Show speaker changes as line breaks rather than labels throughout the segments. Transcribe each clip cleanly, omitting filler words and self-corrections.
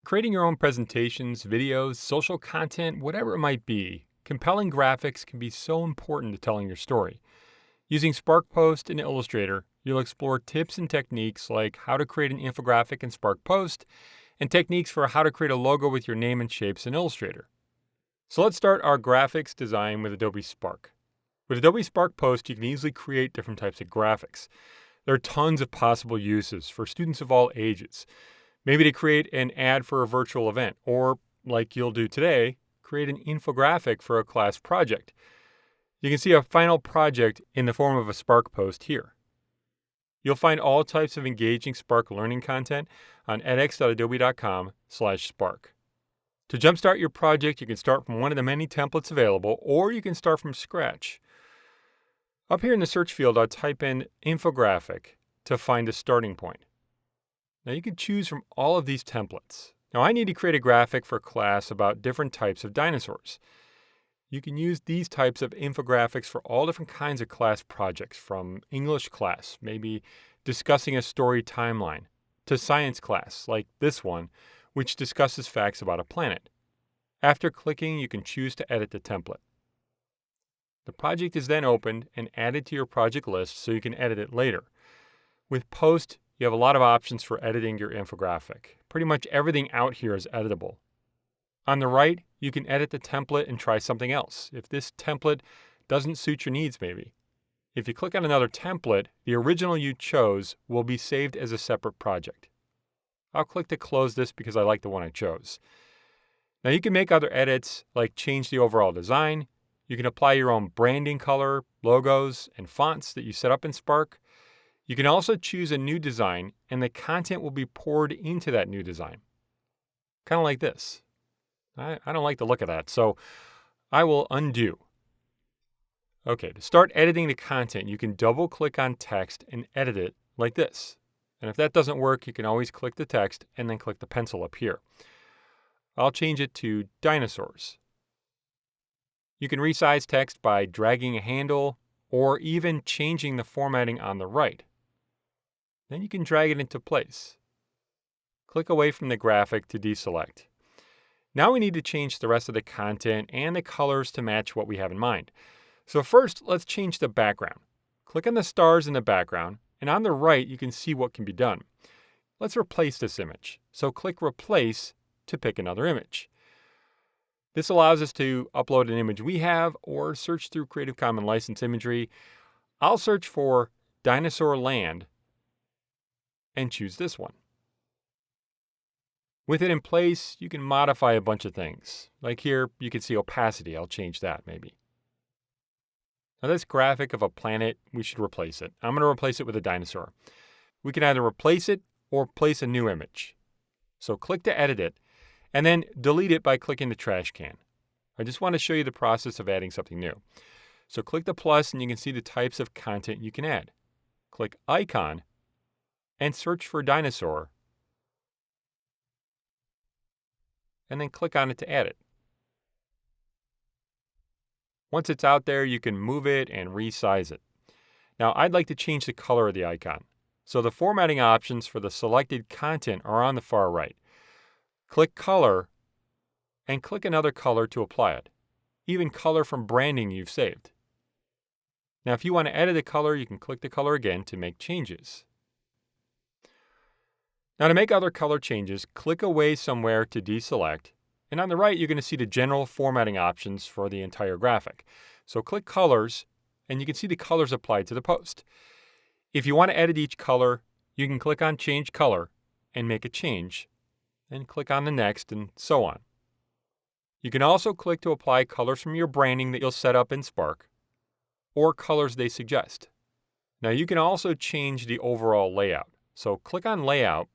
Creating your own presentations, videos, social content, whatever it might be, compelling graphics can be so important to telling your story. Using Spark Post and Illustrator, you'll explore tips and techniques like how to create an infographic in Spark Post and techniques for how to create a logo with your name and shapes in Illustrator. So let's start our graphics design with Adobe Spark. With Adobe Spark Post, you can easily create different types of graphics. There are tons of possible uses for students of all ages. Maybe to create an ad for a virtual event, or like you'll do today, create an infographic for a class project. You can see a final project in the form of a Spark post here. You'll find all types of engaging Spark learning content on edx.adobe.com/spark. To jumpstart your project, you can start from one of the many templates available, or you can start from scratch. Up here in the search field, I'll type in infographic to find a starting point. Now you can choose from all of these templates. Now I need to create a graphic for class about different types of dinosaurs. You can use these types of infographics for all different kinds of class projects, from English class, maybe discussing a story timeline, to science class, like this one, which discusses facts about a planet. After clicking, you can choose to edit the template. The project is then opened and added to your project list so you can edit it later. With Post, you have a lot of options for editing your infographic. Pretty much everything out here is editable. On the right, you can edit the template and try something else, if this template doesn't suit your needs maybe. If you click on another template, the original you chose will be saved as a separate project. I'll click to close this because I like the one I chose. Now you can make other edits, like change the overall design. You can apply your own branding color, logos, and fonts that you set up in Spark. You can also choose a new design, and the content will be poured into that new design. Kind of like this. I don't like the look of that, so I will undo. Okay, to start editing the content, you can double-click on text and edit it like this. And if that doesn't work, you can always click the text and then click the pencil up here. I'll change it to dinosaurs. You can resize text by dragging a handle or even changing the formatting on the right. Then you can drag it into place. Click away from the graphic to deselect. Now we need to change the rest of the content and the colors to match what we have in mind. So first, let's change the background. Click on the stars in the background, and on the right, you can see what can be done. Let's replace this image. So click Replace to pick another image. This allows us to upload an image we have or search through Creative Commons licensed imagery. I'll search for Dinosaur Land and choose this one. With it in place, you can modify a bunch of things. Like here, you can see opacity. I'll change that maybe. Now this graphic of a planet, we should replace it. I'm going to replace it with a dinosaur. We can either replace it or place a new image. So click to edit it, and then delete it by clicking the trash can. I just want to show you the process of adding something new. So click the plus and you can see the types of content you can add. Click Icon and search for dinosaur, and then click on it to add it. Once it's out there, you can move it and resize it. Now I'd like to change the color of the icon. So the formatting options for the selected content are on the far right. Click Color, and click another color to apply it. Even color from branding you've saved. Now if you want to edit the color, you can click the color again to make changes. Now to make other color changes, click away somewhere to deselect, and on the right you're going to see the general formatting options for the entire graphic. So click Colors, and you can see the colors applied to the post. If you want to edit each color, you can click on Change Color and make a change, and click on the next, and so on. You can also click to apply colors from your branding that you'll set up in Spark, or colors they suggest. Now you can also change the overall layout. So click on Layout,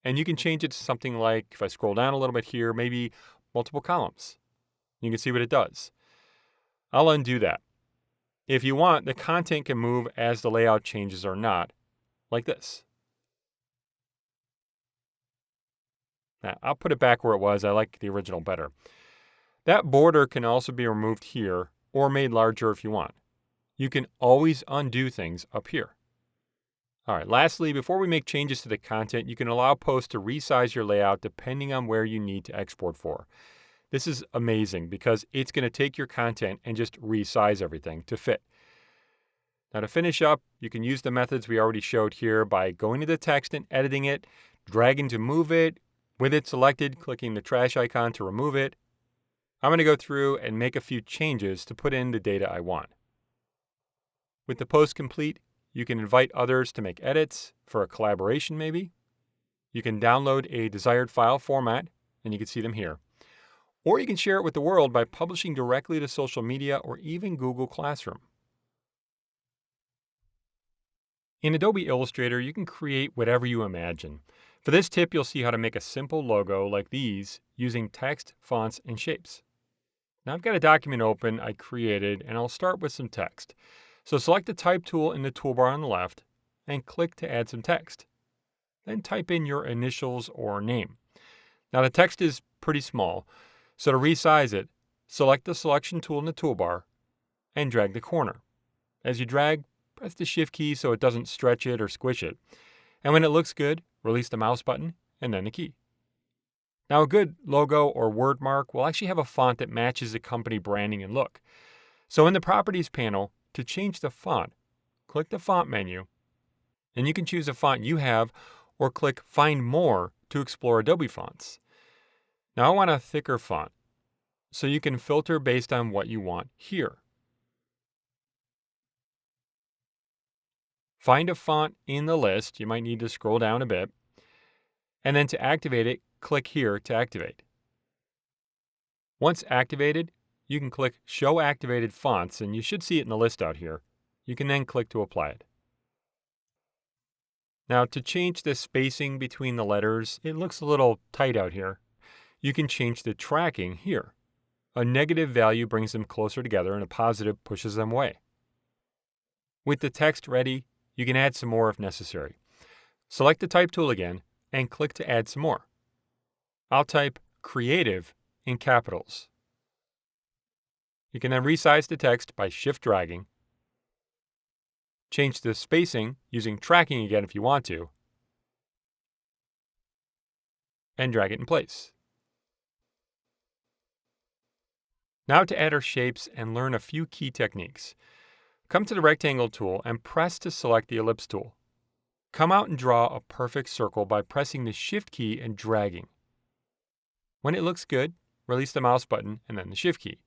and you can change it to something like, if I scroll down a little bit here, maybe multiple columns. You can see what it does. I'll undo that. If you want, the content can move as the layout changes or not, like this. Now, I'll put it back where it was. I like the original better. That border can also be removed here or made larger if you want. You can always undo things up here. All right, lastly, before we make changes to the content, you can allow Post to resize your layout depending on where you need to export for. This is amazing because it's going to take your content and just resize everything to fit. Now to finish up, you can use the methods we already showed here by going to the text and editing it, dragging to move it, with it selected, clicking the trash icon to remove it. I'm going to go through and make a few changes to put in the data I want. With the post complete, you can invite others to make edits for a collaboration maybe. You can download a desired file format, and you can see them here. Or you can share it with the world by publishing directly to social media or even Google Classroom. In Adobe Illustrator, you can create whatever you imagine. For this tip, you'll see how to make a simple logo like these using text, fonts, and shapes. Now I've got a document open I created, and I'll start with some text. So select the Type tool in the toolbar on the left and click to add some text. Then type in your initials or name. Now the text is pretty small, so to resize it, select the Selection tool in the toolbar and drag the corner. As you drag, press the Shift key so it doesn't stretch it or squish it. And when it looks good, release the mouse button and then the key. Now a good logo or word mark will actually have a font that matches the company branding and look. So in the Properties panel, to change the font, click the Font menu, and you can choose a font you have or click Find More to explore Adobe fonts. Now I want a thicker font, so you can filter based on what you want here. Find a font in the list. You might need to scroll down a bit. And then to activate it, click here to activate. Once activated, you can click Show Activated Fonts, and you should see it in the list out here. You can then click to apply it. Now to change the spacing between the letters, it looks a little tight out here. You can change the tracking here. A negative value brings them closer together and a positive pushes them away. With the text ready, you can add some more if necessary. Select the Type tool again and click to add some more. I'll type Creative in capitals. You can then resize the text by shift dragging. Change the spacing using tracking again if you want to, and drag it in place. Now to add our shapes and learn a few key techniques. Come to the Rectangle tool and press to select the Ellipse tool. Come out and draw a perfect circle by pressing the Shift key and dragging. When it looks good, release the mouse button and then the Shift key.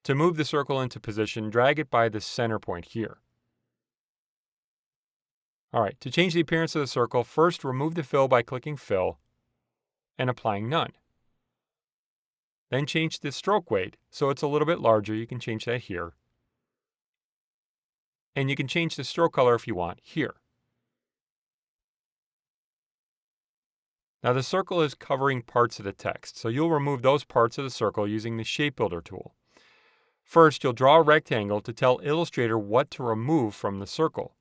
To move the circle into position, drag it by the center point here. Alright, to change the appearance of the circle, first remove the fill by clicking Fill and applying None. Then change the stroke weight so it's a little bit larger. You can change that here. And you can change the stroke color if you want here. Now the circle is covering parts of the text, so you'll remove those parts of the circle using the Shape Builder tool. First, you'll draw a rectangle to tell Illustrator what to remove from the circle.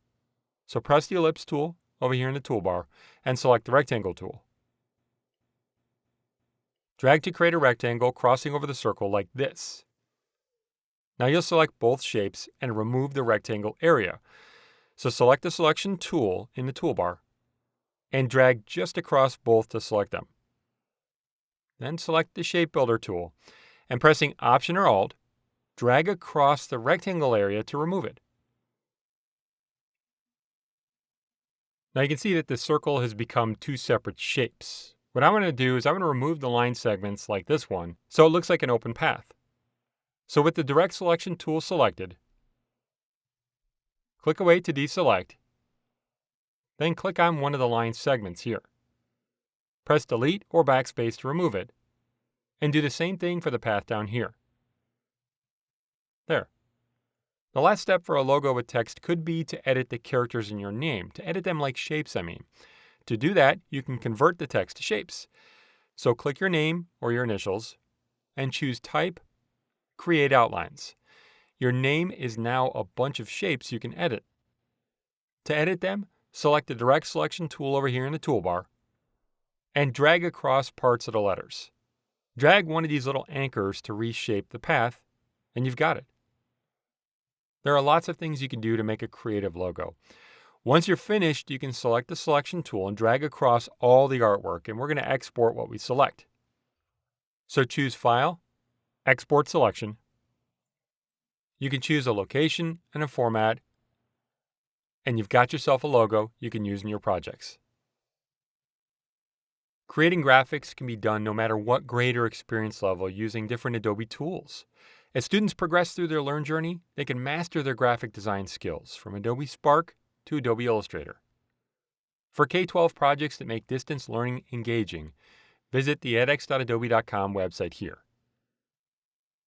So press the Ellipse tool over here in the toolbar and select the Rectangle tool. Drag to create a rectangle crossing over the circle like this. Now you'll select both shapes and remove the rectangle area. So select the Selection tool in the toolbar and drag just across both to select them. Then select the Shape Builder tool and pressing Option or Alt, drag across the rectangle area to remove it. Now you can see that the circle has become two separate shapes. What I'm going to do is I'm going to remove the line segments like this one so it looks like an open path. So with the Direct Selection tool selected, click away to deselect, then click on one of the line segments here. Press Delete or Backspace to remove it, and do the same thing for the path down here. There. The last step for a logo with text could be to edit the characters in your name, to edit them like shapes, I mean. To do that, you can convert the text to shapes. So click your name or your initials and choose Type, Create Outlines. Your name is now a bunch of shapes you can edit. To edit them, select the Direct Selection tool over here in the toolbar and drag across parts of the letters. Drag one of these little anchors to reshape the path, and you've got it. There are lots of things you can do to make a creative logo. Once you're finished, you can select the selection tool and drag across all the artwork, and we're going to export what we select. So choose File, Export Selection. You can choose a location and a format, and you've got yourself a logo you can use in your projects. Creating graphics can be done no matter what grade or experience level using different Adobe tools. As students progress through their Learn journey, they can master their graphic design skills from Adobe Spark to Adobe Illustrator. For K12 projects that make distance learning engaging, visit the edX.adobe.com website here.